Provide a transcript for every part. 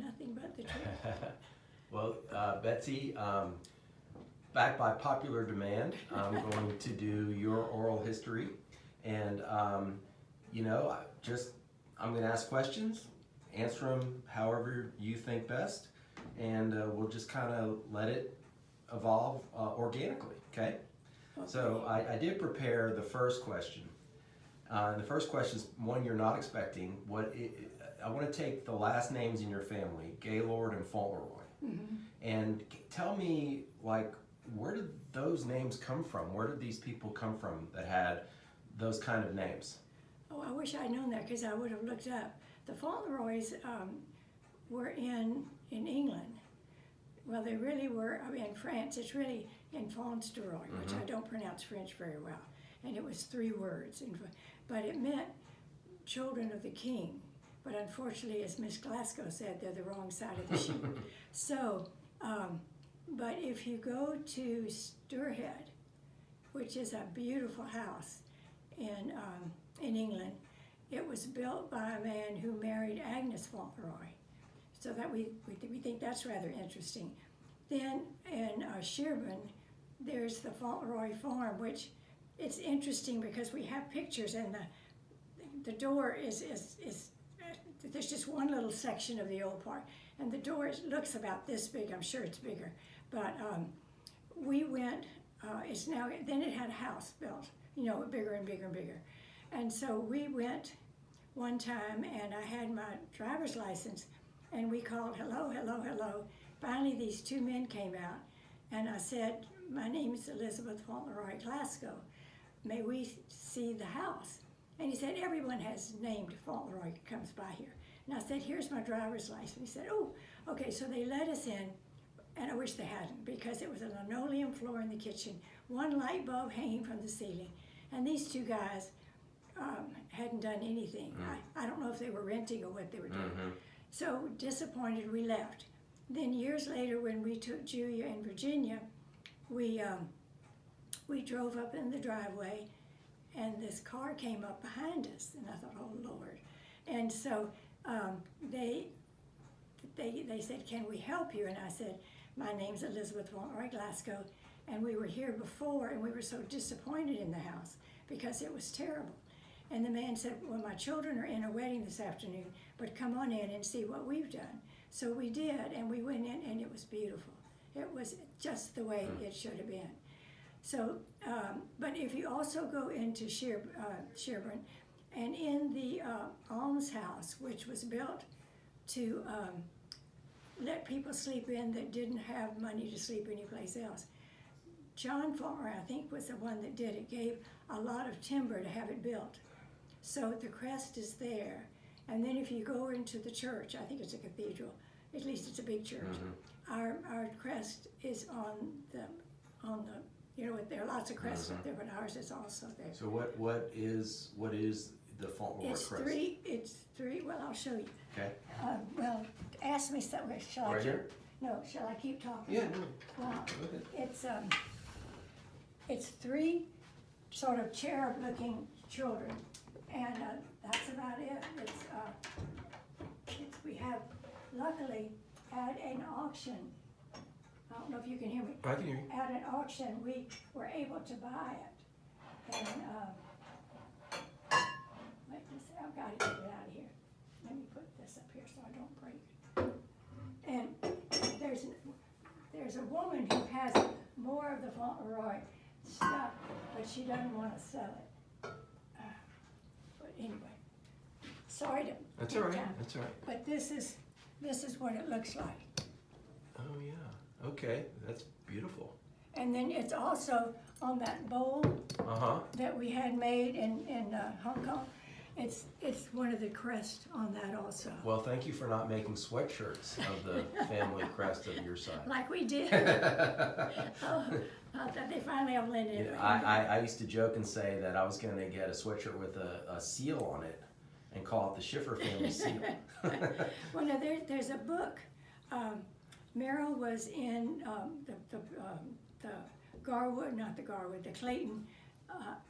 nothing but the truth. Well, Betsy, back by popular demand, I'm going to do your oral history. And, I'm going to ask questions, answer them however you think best, and we'll just kind of let it evolve organically, okay? So I did prepare the first question. And the first question is one you're not expecting. I want to take the last names in your family, Gaylord and Fauntleroy. Mm-hmm. And tell me, where did those names come from? Where did these people come from that had those kind of names? Oh, I wish I'd known that because I would have looked up. The Fauntleroys were in England. Well, they really were in France. It's really in Fauntleroy, which I don't pronounce French very well. And it was 3 words. But it meant children of the king. But unfortunately, as Miss Glasgow said, they're the wrong side of the sheet. So, but if you go to Sturhead, which is a beautiful house in England, it was built by a man who married Agnes Fauntleroy. So that we think that's rather interesting. Then in Sherburn, there's the Fauntleroy Farm, which it's interesting because we have pictures, and the door is there's just one little section of the old part, and the door looks about this big. I'm sure it's bigger, but we went. It's now then it had a house built, bigger and bigger and bigger, and so we went one time, and I had my driver's license, and we called hello, hello, hello. Finally, these 2 men came out, and I said, "My name is Elizabeth Fauntleroy Glasgow. May we see the house?" And he said, "Everyone has named Fauntleroy comes by here." And I said, "Here's my driver's license." He said, "Oh, okay." So they let us in, and I wish they hadn't, because it was a linoleum floor in the kitchen, 1 light bulb hanging from the ceiling, and these 2 guys hadn't done anything. I don't know if they were renting or what they were doing. So disappointed, we left. Then years later, when we took Julia in Virginia, we drove up in the driveway, and this car came up behind us, and I thought, "Oh Lord!" And so they said, "Can we help you?" And I said, "My name's Elizabeth Fauntleroy Glasgow, and we were here before, and we were so disappointed in the house because it was terrible." And the man said, "Well, my children are in a wedding this afternoon, but come on in and see what we've done." So we did, and we went in, and it was beautiful. It was just the way it should have been. So, but if you also go into Sherburn, and in the almshouse, which was built to let people sleep in that didn't have money to sleep anyplace else, John Fauntleroy, I think, was the one that did it, gave a lot of timber to have it built. So the crest is there. And then if you go into the church, I think it's a cathedral, at least it's a big church, our crest is on the there are lots of crests up there, but ours is also there. So what is the Fauntleroy crest? It's three, well, I'll show you. Okay. Well, ask me something, shall I? Right here? No, shall I keep talking? Yeah, no. Well, Go ahead. it's 3 sort of cherub-looking children, and that's about it. We have, luckily, at an auction, I don't know if you can hear me. I can hear you. At an auction, we were able to buy it, and I've got to get it out of here. Let me put this up here so I don't break it. And there's a woman who has more of the Fauntleroy stuff, but she doesn't want to sell it. But anyway, sorry to. That's all right. That's all right. But this is what it looks like. Oh yeah. Okay, that's beautiful. And then it's also on that bowl that we had made in Hong Kong. It's one of the crests on that also. Well, thank you for not making sweatshirts of the family crest of your side. Like we did. They finally have linen. You know, I used to joke and say that I was going to get a sweatshirt with a seal on it and call it the Schiffer family seal. Well, no, there's a book. Merrill was in the Garwood, not the Garwood, the Clayton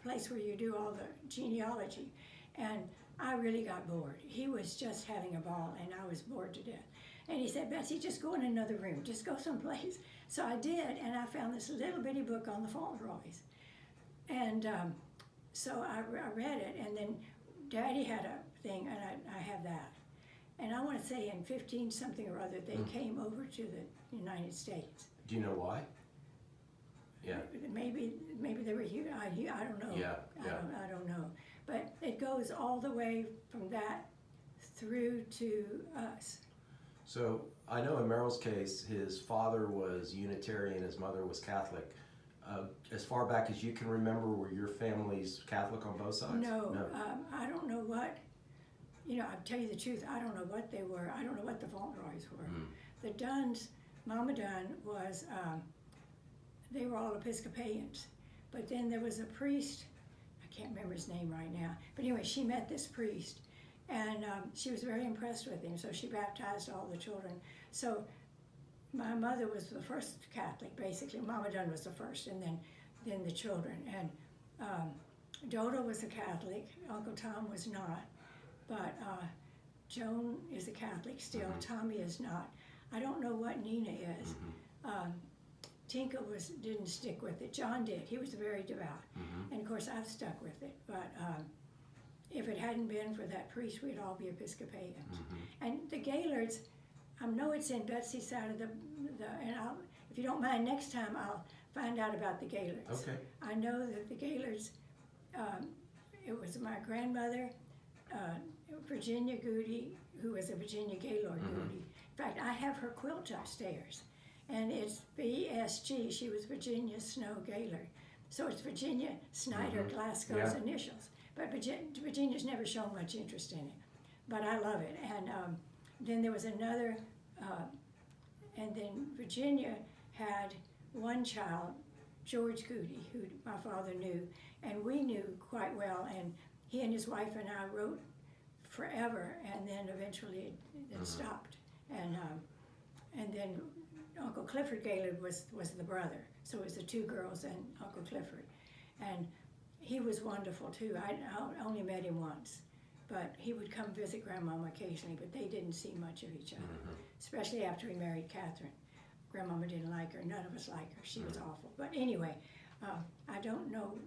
place where you do all the genealogy. And I really got bored. He was just having a ball, and I was bored to death. And he said, Betsy, just go in another room. Just go someplace. So I did, and I found this little bitty book on the Fauntleroys. And so I read it, and then Daddy had a thing, and I have that. And I want to say in 15 something or other, they came over to the United States. Do you know why? Yeah. Maybe they were here. I don't know. Yeah. I don't know. But it goes all the way from that through to us. So I know in Merrill's case, his father was Unitarian, his mother was Catholic. As far back as you can remember, were your families Catholic on both sides? No. I don't know what. I'll tell you the truth. I don't know what they were. I don't know what the Fauntleroys were. The Dunns, Mama Dunn was. They were all Episcopalians, but then there was a priest. I can't remember his name right now. But anyway, she met this priest, and she was very impressed with him. So she baptized all the children. So my mother was the first Catholic, basically. Mama Dunn was the first, and then the children. And Dodo was a Catholic. Uncle Tom was not. But Joan is a Catholic still. Tommy is not. I don't know what Nina is. Tinka didn't stick with it. John did. He was very devout. And of course, I've stuck with it. But if it hadn't been for that priest, we'd all be Episcopalians. And the Gaylords, I know it's in Betsy's side of and if you don't mind, next time I'll find out about the Gaylords. Okay. I know that the Gaylords, it was my grandmother, Virginia Goody, who was a Virginia Gaylord Goody. In fact, I have her quilt upstairs, and it's VSG. She was Virginia Snow Gaylord. So it's Virginia Snyder Glasgow's initials. But Virginia's never shown much interest in it. But I love it. And then there was another, and then Virginia had one child, George Goody, who my father knew, and we knew quite well. And he and his wife and I wrote forever, and then eventually it stopped. And then Uncle Clifford Gaylord was the brother, so it was the two girls and Uncle Clifford, and he was wonderful too. I only met him once, but he would come visit Grandmama occasionally, but they didn't see much of each other, especially after he married Catherine. Grandmama didn't like her. None of us liked her. She was awful. But anyway, I don't know.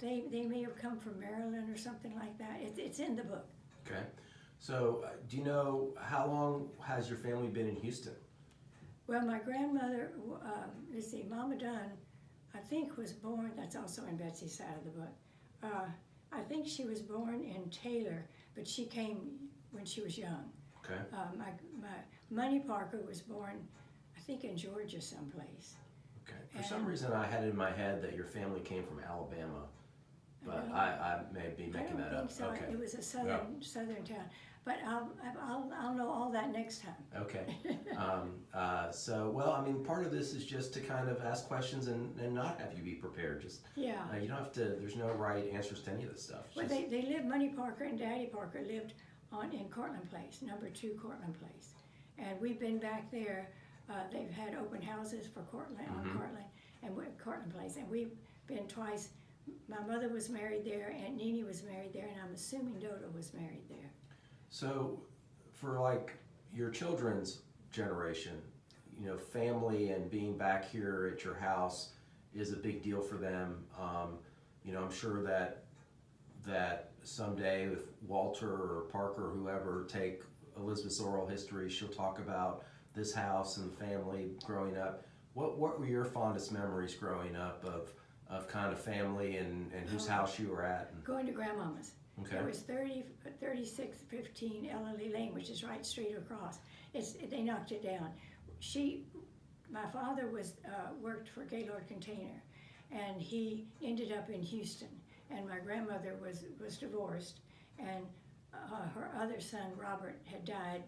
They may have come from Maryland or something like that. It's in the book. Okay. So do you know how long has your family been in Houston? Well, my grandmother, let's see, Mama Dunn, I think was born, that's also in Betsy's side of the book. I think she was born in Taylor, but she came when she was young. Okay. My Money Parker was born, I think in Georgia someplace. Okay. For some reason, I had in my head that your family came from Alabama, but I may be making that up. I don't think so. Okay. It was a southern town. But I'll know all that next time. Okay. So, well, I mean, part of this is just to kind of ask questions and not have you be prepared. Just you don't have to. There's no right answers to any of this stuff. Well, they lived. Money Parker and Daddy Parker lived in Cortland Place, number 2 Cortland Place, and we've been back there. They've had open houses for Cortland on Cortland and Cortland Place, and we've been twice. My mother was married there, Aunt Nene was married there, and I'm assuming Dodo was married there. So, for like your children's generation, family and being back here at your house is a big deal for them. I'm sure that someday if Walter or Parker or whoever take Elizabeth's oral history, she'll talk about this house and family growing up. What were your fondest memories growing up of kind of family and whose house you were at? Going to Grandmama's. Okay. It was 3615 Ellery Lane, which is right straight across. They knocked it down. My father worked for Gaylord Container, and he ended up in Houston. And my grandmother was divorced, and her other son Robert had died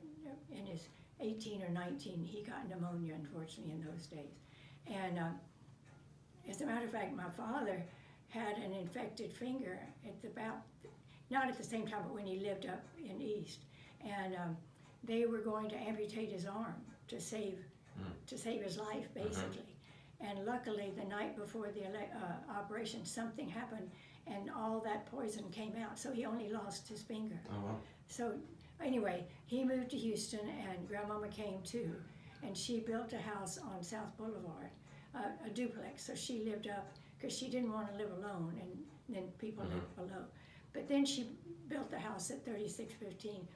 in his 18 or 19. He got pneumonia, unfortunately, in those days. And as a matter of fact, my father had an infected finger not at the same time, but when he lived up in East, and they were going to amputate his arm to save his life, basically. And luckily, the night before the operation, something happened, and all that poison came out. So he only lost his finger. Oh wow! So Anyway, he moved to Houston, and Grandmama came too, and she built a house on South Boulevard, a duplex. So she lived up because she didn't want to live alone, and then people lived below. But then she built the house at 3615,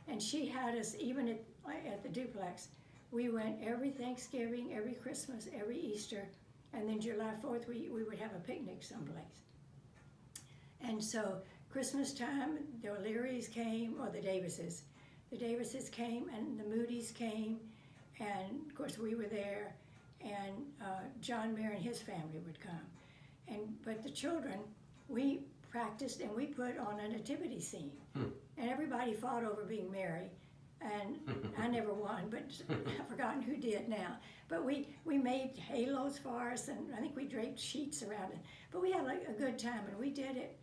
and she had us even at the duplex. We went every Thanksgiving, every Christmas, every Easter, and then July 4th we would have a picnic someplace. And so Christmas time, the O'Learys came, or the Davises. The Davises came, and the Moody's came, and of course we were there, and John Mayer and his family would come. But the children, we practiced and we put on a nativity scene. And everybody fought over being Mary, and I never won, but I've forgotten who did now. But we made halos for us, and I think we draped sheets around it. But we had a good time, and we did it.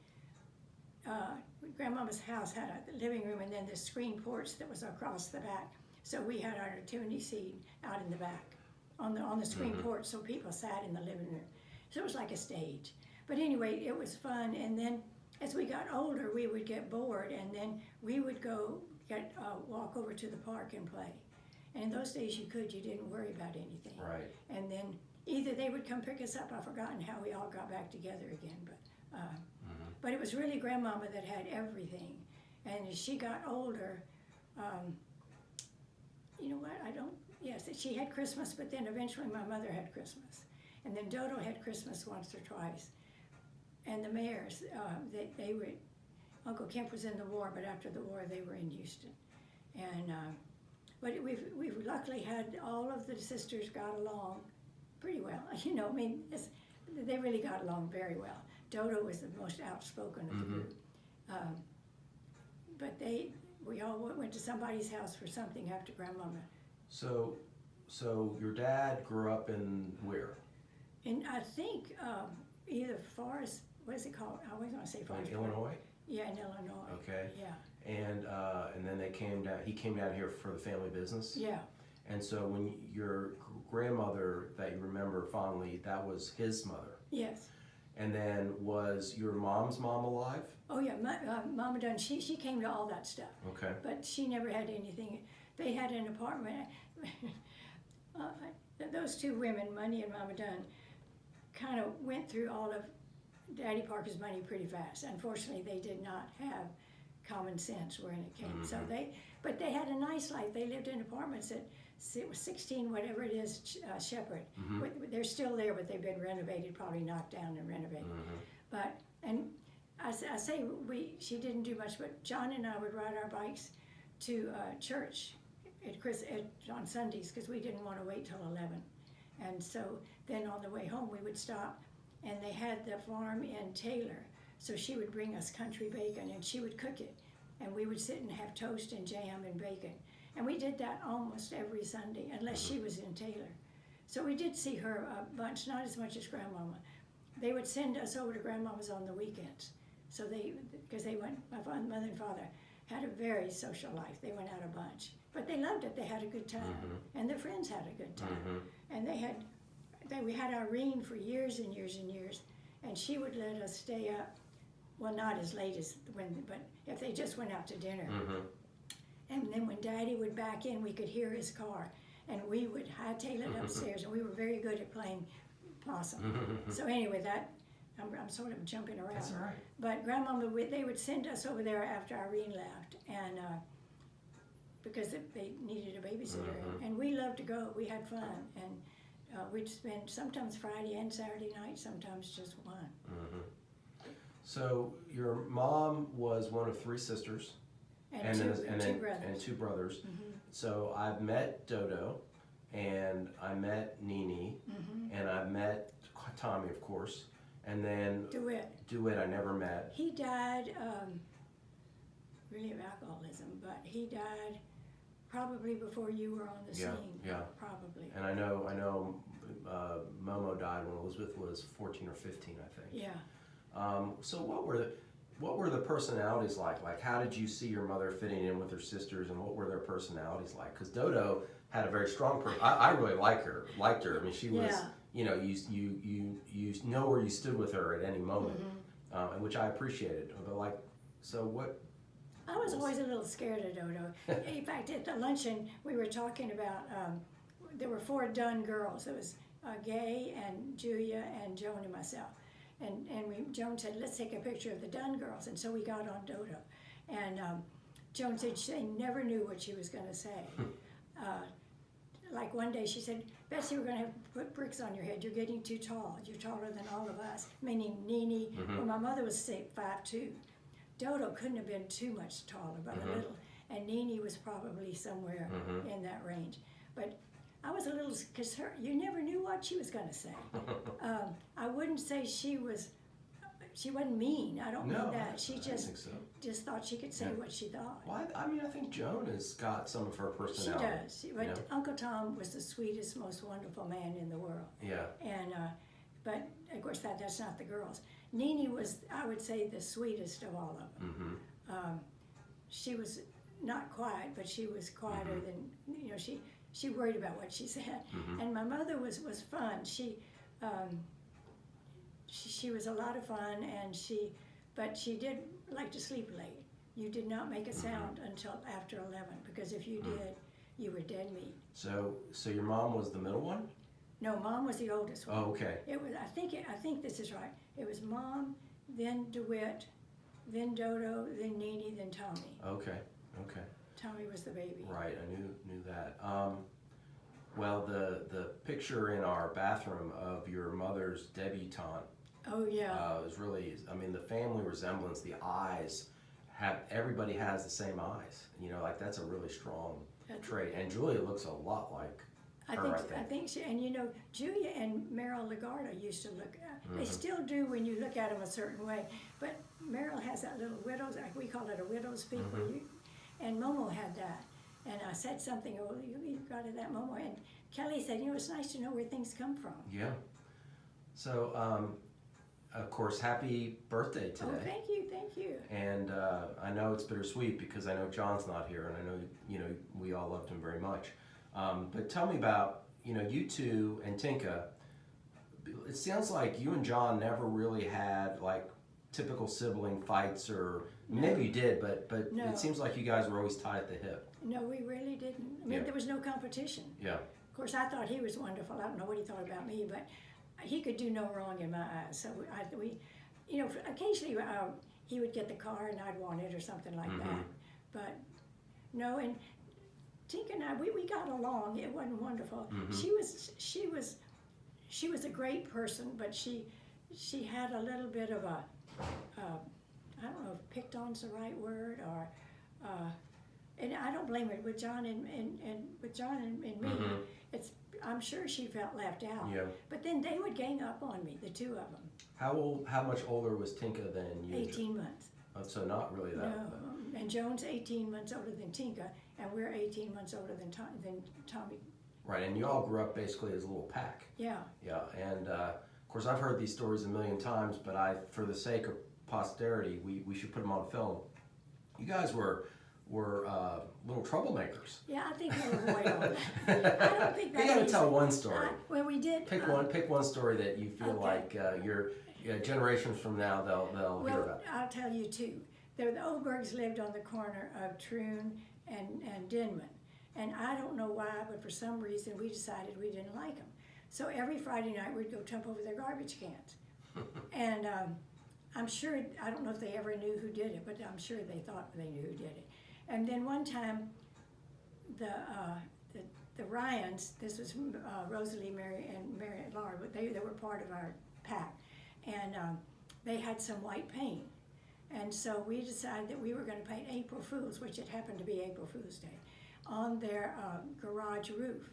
Grandmama's house had a living room and then the screen porch that was across the back. So we had our nativity scene out in the back on the screen porch, so people sat in the living room. So it was like a stage. But anyway, it was fun. And then as we got older, we would get bored, and then we would go walk over to the park and play. And in those days, you didn't worry about anything. Right. And then either they would come pick us up. I've forgotten how we all got back together again, but it was really Grandmama that had everything. And as she got older, you know what? Yes, she had Christmas, but then eventually my mother had Christmas. And then Dodo had Christmas once or twice. And the Mayers, they were, Uncle Kemp was in the war, but after the war they were in Houston. And but we've luckily had all of the sisters got along pretty well. You know, I mean, they really got along very well. Dodo was the most outspoken of the group. But we all went to somebody's house for something after Grandmama. So your dad grew up in where? And I think either Forest, what is it called? I always want to say Forest. Like Illinois? Yeah, in Illinois. Okay. Yeah. And then they came down. He came down here for the family business. Yeah. And so when your grandmother that you remember fondly, that was his mother. Yes. And then was your mom's mom alive? Oh yeah, Mama Dunn. She came to all that stuff. Okay. But she never had anything. They had an apartment. Those two women, Money and Mama Dunn, kind of went through all of Daddy Parker's money pretty fast. Unfortunately, they did not have common sense when it came. So but they had a nice life. They lived in apartments at 16, whatever it is, Shepherd. They're still there, but they've been renovated, probably knocked down and renovated. But, and I say she didn't do much, but John and I would ride our bikes to church on Sundays, because we didn't want to wait till 11. And so then on the way home, we would stop, and they had the farm in Taylor. So she would bring us country bacon, and she would cook it. And we would sit and have toast and jam and bacon. And we did that almost every Sunday, unless she was in Taylor. So we did see her a bunch, not as much as Grandmama. They would send us over to Grandmama's on the weekends. So because my mother and father had a very social life. They went out a bunch. But they loved it. They had a good time. And their friends had a good time. And we had Irene for years and years and years. And she would let us stay up. Well, not as late as but if they just went out to dinner. And then when Daddy would back in, we could hear his car. And we would hightail it upstairs. And we were very good at playing possum. So anyway, I'm sort of jumping around. That's all right. But Grandmama, they would send us over there after Irene left. And because they needed a babysitter. And we loved to go. We had fun. And we'd spend sometimes Friday and Saturday night, sometimes just one. So your mom was one of 3 sisters. And two brothers. So I've met Dodo, and I met Nene, and I met Tommy, of course, and then DeWitt I never met. He died really of alcoholism, but he died probably before you were on the scene. Yeah. Probably. And I know Momo died when Elizabeth was 14 or 15, I think. Yeah. So what were the personalities like? Like, how did you see your mother fitting in with her sisters, and what were their personalities like? Because Dodo had a very strong I really liked her. I mean, she was, you know, you know where you stood with her at any moment, and which I appreciated. But so I was always a little scared of Dodo. In fact, at the luncheon, we were talking about, there were 4 Dunn girls. There was Gay and Julia and Joan and myself. And Joan said, let's take a picture of the Dunn girls. And so we got on Dodo. And Joan said she never knew what she was going to say. Like one day she said, Betsy, we're going to have to put bricks on your head. You're getting too tall. You're taller than all of us. Meaning Nene, well, my mother was 5'2". Dodo couldn't have been too much taller, but a little. And Nene was probably somewhere in that range. But I was a little, because you never knew what she was going to say. I wouldn't say she wasn't mean. I don't mean that. She just thought she could say what she thought. Well, I mean, I think Joan has got some of her personality. She does. But Uncle Tom was the sweetest, most wonderful man in the world. Yeah. And but of course that's not the girls. Nene was, I would say, the sweetest of all of them. She was not quiet, but she was quieter than She worried about what she said. And my mother was fun. She was a lot of fun, but she did like to sleep late. You did not make a sound until after 11, because if you did, you were dead meat. So your mom was the middle one? No, Mom was the oldest one. Oh, okay. It was. I think this is right. It was Mom, then DeWitt, then Dodo, then Nene, then Tommy. Okay. Tommy was the baby. Right, I knew that. Well, the picture in our bathroom of your mother's debutante. Oh yeah. Was really, I mean, the family resemblance, the eyes, everybody has the same eyes. Like that's a really strong trait. And Julia looks a lot like her, I think she, and Julia and Meryl Lagarda used to look, they still do when you look at them a certain way, but Meryl has that little widow's, we call it a widow's peak, and Momo had that. And I said something, you got it, that Momo, and Kelly said, it's nice to know where things come from. Yeah. So, of course, happy birthday today. Oh, thank you. And I know it's bittersweet because I know John's not here, and I know we all loved him very much. But tell me about you two and Tinka. It sounds like you and John never really had like typical sibling fights, or maybe you did, but No. It seems like you guys were always tied at the hip. No, we really didn't. I mean, there was no competition. Yeah. Of course, I thought he was wonderful. I don't know what he thought about me, but he could do no wrong in my eyes. So occasionally he would get the car and I'd want it or something like that. But no, and Tinka and I, we got along. It wasn't wonderful. She was a great person, but she had a little bit of a I don't know if picked on's the right word, or and I don't blame it with John and me. I'm sure she felt left out. Yeah. But then they would gang up on me, the two of them. How much older was Tinka than you? 18 months. So not really that. No, and Joan's 18 months older than Tinka, and we're 18 months older than Tommy. Right, and you all grew up basically as a little pack. Yeah. Yeah, and of course I've heard these stories a million times, but for the sake of posterity, we should put them on film. You guys were little troublemakers. Yeah, I think we were way on. I don't think that. You got to tell one story. Well, we did. Pick one story that you feel like your generations from now they'll hear about. I'll tell you two. The Obergs lived on the corner of Troon and Denman, and I don't know why, but for some reason we decided we didn't like them. So every Friday night we'd go dump over their garbage cans, and I'm sure, I don't know if they ever knew who did it, but I'm sure they thought they knew who did it. And then one time, the Ryans, this was Rosalie, Mary, and Laura, but they were part of our pack, and they had some white paint. And so we decided that we were going to paint April Fools, which it happened to be April Fool's Day, on their garage roof.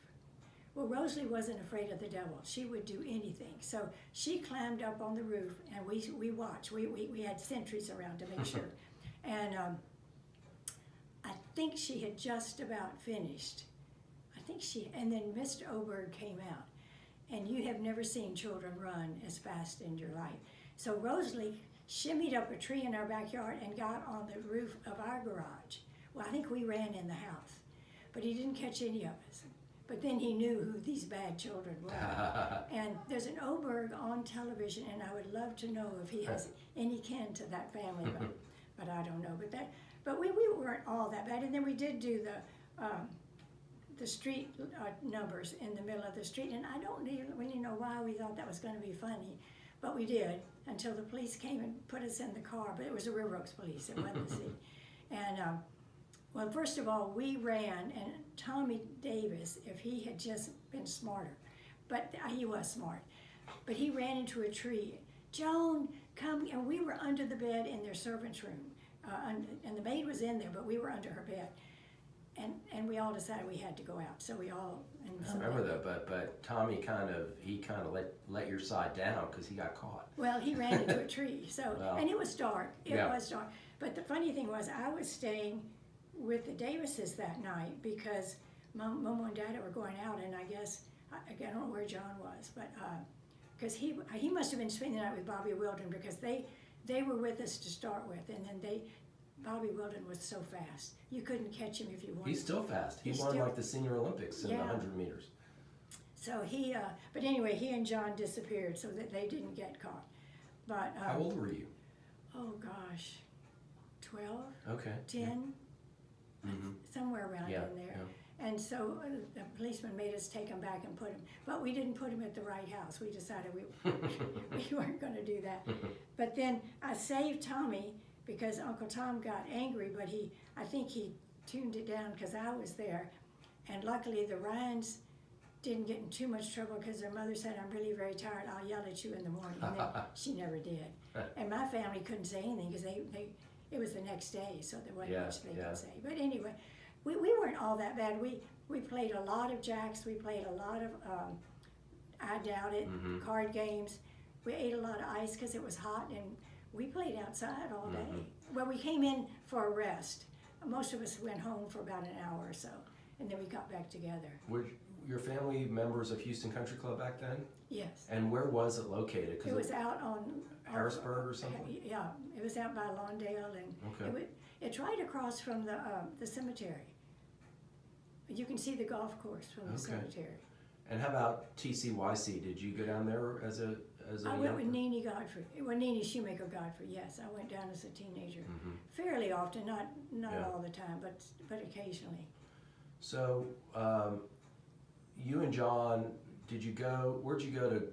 Well, Rosalie wasn't afraid of the devil. She would do anything. So she climbed up on the roof, and we watched. We had sentries around to make sure. And I think she had just about finished. And then Mr. Oberg came out. And you have never seen children run as fast in your life. So Rosalie shimmied up a tree in our backyard and got on the roof of our garage. Well, I think we ran in the house. But he didn't catch any of us. But then he knew who these bad children were. And there's an Oberg on television, and I would love to know if he has any kin to that family, but I don't know. But But we weren't all that bad. And then we did do the street numbers in the middle of the street. And I don't really know why we thought that was going to be funny, but we did until the police came and put us in the car. But it was the River Oaks police. It wasn't the city. And well, first of all, we ran, and Tommy Davis, if he had just been smarter, but he was smart, but he ran into a tree. Joan, come, and we were under the bed in their servant's room, and the maid was in there, but we were under her bed, and we all decided we had to go out. So we all. And I remember that, but Tommy kind of let your side down because he got caught. Well, he ran into a tree, so Well, and it was dark. It yeah. was dark. But the funny thing was, I was staying with the Davises that night because Mom and Dad were going out, and I guess I don't know where John was, but because he must have been spending the night with Bobby Wilden because they were with us to start with, and then Bobby Wilden was so fast you couldn't catch him if you wanted. He's still fast. He won like the Senior Olympics in the 100 meters. So but anyway, he and John disappeared so that they didn't get caught. But how old were you? Oh gosh, 12. Okay. 10. Mm-hmm. Somewhere around in there. Yeah. And so the policeman made us take him back and put him, but we didn't put him at the right house. We decided we weren't going to do that. But then I saved Tommy because Uncle Tom got angry, but I think he tuned it down because I was there. And luckily the Ryans didn't get in too much trouble because their mother said, I'm really very tired, I'll yell at you in the morning. And then she never did. And my family couldn't say anything because it was the next day, so there wasn't much they could say. But anyway, we weren't all that bad. We played a lot of jacks. We played a lot of, I doubt it, card games. We ate a lot of ice because it was hot, and we played outside all day. Well, we came in for a rest. Most of us went home for about an hour or so, and then we got back together. Were your family members of Houston Country Club back then? Yes. And where was it located? It was out on Harrisburg or something? Yeah, it was out by Lawndale, and it's right across from the cemetery. You can see the golf course from the cemetery. And how about TCYC? Did you go down there as a I went with Nene Godfrey. Well, Nene Shoemaker Godfrey, yes. I went down as a teenager. Fairly often, not all the time, but occasionally. So, you and John, where'd you go to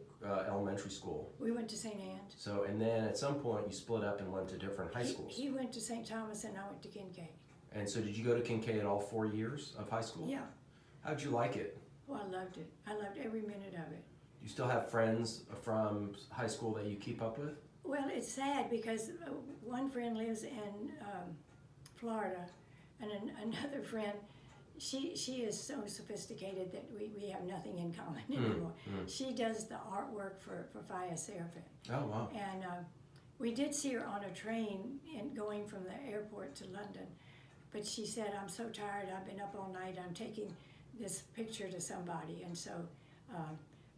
elementary school? We went to St. Anne's. So, and then at some point you split up and went to different high schools. He went to St. Thomas and I went to Kincaid. And so did you go to Kincaid all 4 years of high school? Yeah. How'd you like it? Well, I loved it. I loved every minute of it. Do you still have friends from high school that you keep up with? Well, it's sad because one friend lives in Florida, and another friend, she is so sophisticated that we have nothing in common anymore. She does the artwork for Faya Serafin. Oh, wow. And we did see her on a train going from the airport to London, but she said, I'm so tired, I've been up all night, I'm taking this picture to somebody, and so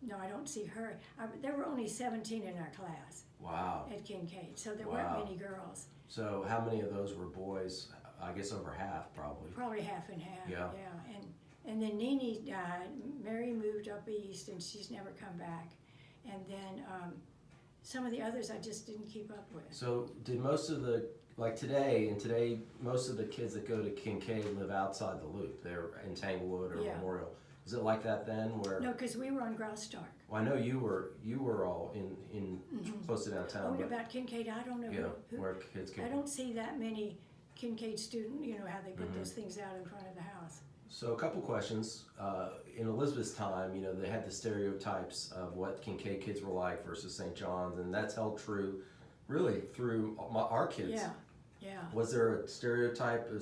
no, I don't see her. There were only 17 in our class. Wow. At Kincaid, so there weren't many girls. So how many of those were boys? I guess over half, probably. Probably half and half. Yeah. And then Nene died. Mary moved up east, and she's never come back. And then some of the others I just didn't keep up with. So did most of the today most of the kids that go to Kincaid live outside the loop? They're in Tanglewood or Memorial. Is it like that then? Where? No, because we were on Graustark. Well, I know you were all in close to downtown. Oh, about Kincaid, I don't know. Yeah, where kids came. I don't see that many Kincaid students. You know how they put those things out in front of the house. So a couple questions. In Elizabeth's time, they had the stereotypes of what Kincaid kids were like versus St. John's, and that's held true, really, through our kids. Yeah, yeah. Was there a stereotype?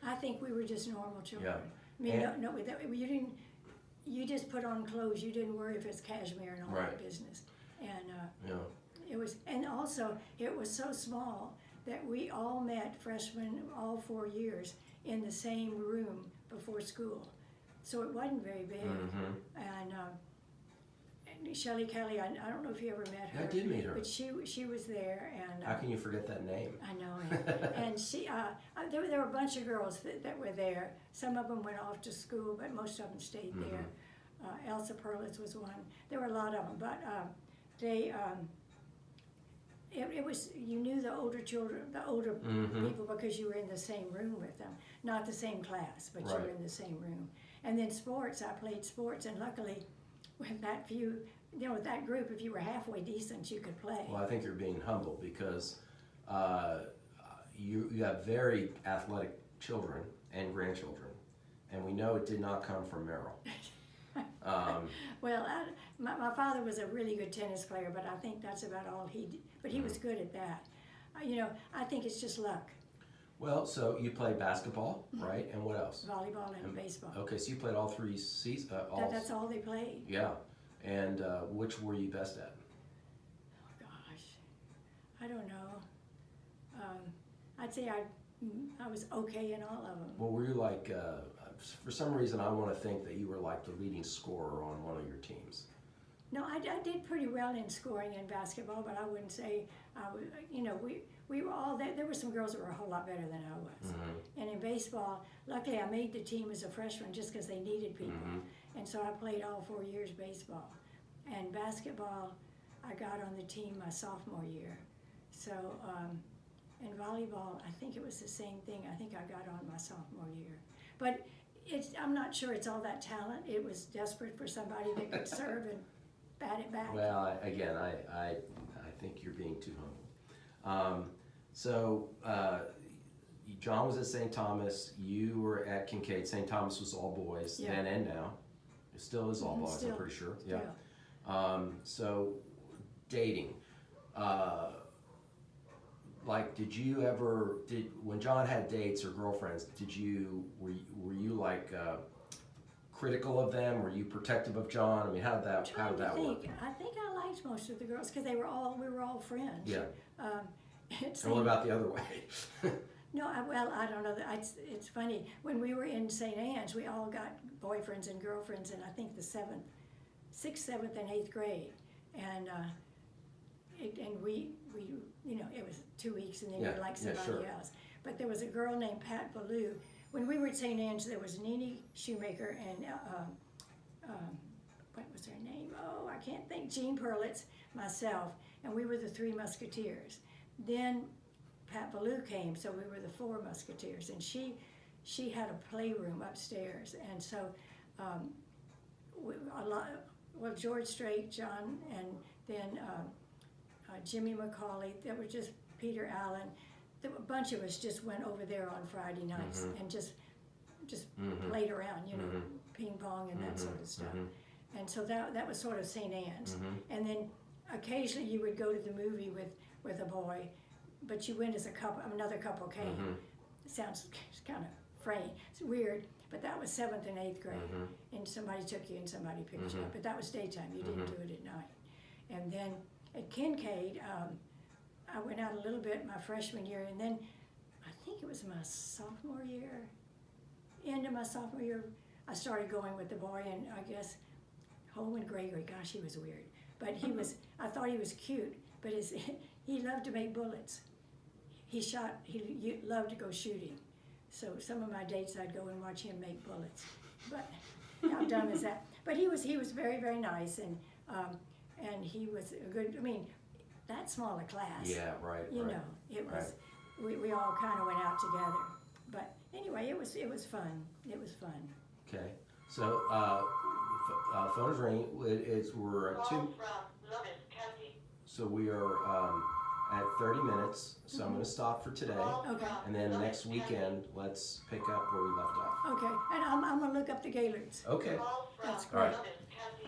I think we were just normal children. Yeah. I mean, you didn't. You just put on clothes. You didn't worry if it's cashmere and all that business. And it was, and also it was so small that we all met freshmen all 4 years in the same room before school, so it wasn't very big. And Shelley Kelly, I don't know if you ever met her. I did meet her, but she was there. And how can you forget that name? I know. And she, there were a bunch of girls that were there. Some of them went off to school, but most of them stayed there. Elsa Perlitz was one. There were a lot of them, but they it was, you knew the older children, the older people because you were in the same room with them. Not the same class, but you were in the same room. And then sports, I played sports, and luckily with that few, with that group, if you were halfway decent, you could play. Well, I think you're being humble because you have very athletic children and grandchildren, and we know it did not come from Merrill. Well, my father was a really good tennis player, but I think that's about all he did. But he was good at that. I think it's just luck. Well, so you played basketball, right? And what else? Volleyball and baseball. Okay, so you played all three seasons. That's all they played. Yeah, and which were you best at? Oh gosh, I don't know. I'd say I was okay in all of them. Well, were you like? For some reason, I want to think that you were like the leading scorer on one of your teams. No, I did pretty well in scoring in basketball, but I wouldn't say I was. We were all there. There were some girls that were a whole lot better than I was. And in baseball, luckily I made the team as a freshman just because they needed people, and so I played all 4 years baseball. And basketball, I got on the team my sophomore year. So, and volleyball, I think it was the same thing. I think I got on my sophomore year, but I'm not sure it's all that talent. It was desperate for somebody that could serve and bat it back. Well, again, I think you're being too humble. So John was at St. Thomas. You were at Kincaid. St. Thomas was all boys then and now. It still is all boys, I'm pretty sure. Yeah. So dating. Like, when John had dates or girlfriends, were you like critical of them? Were you protective of John? I mean, how did that work? I think I liked most of the girls because we were all friends. Yeah. And what about the other way? No, I don't know. It's funny. When we were in St. Anne's, we all got boyfriends and girlfriends in, I think, the 6th, 7th, and 8th grade. And we it was 2 weeks and then you'd like somebody else. But there was a girl named Pat Ballou. When we were at St. Anne's, there was Nene Shoemaker and what was her name? Oh, I can't think. Jean Perlitz, myself, and we were the 3 Musketeers. Then Pat Ballou came, so we were the 4 Musketeers, and she had a playroom upstairs, and so George Strait, John, and then Jimmy McCauley. There were just Peter Allen. A bunch of us just went over there on Friday nights and just played around, ping pong and that sort of stuff. And so that was sort of St. Anne's. And then occasionally you would go to the movie with a boy, but you went as a couple. Another couple came. It sounds kind of fraying. It's weird, but that was 7th and 8th grade. And somebody took you and somebody picked you up. But that was daytime. You didn't do it at night. And then at Kincaid, I went out a little bit my freshman year, and then I think it was my sophomore year, end of my sophomore year, I started going with the boy, and I guess Holman Gregory, gosh, he was weird. But I thought he was cute, but he loved to make bullets. He loved to go shooting. So some of my dates, I'd go and watch him make bullets. But how dumb is that? But he was very, very nice, and he was a good, that small a class. Yeah, right. It was, we all kind of went out together. But anyway, it was fun. It was fun. Okay. So, phone is ringing. We're at 2. So we are at 30 minutes. So I'm going to stop for today. Okay. And then next weekend, let's pick up where we left off. Okay. And I'm going to look up the Gaylords. Okay. That's All great. right.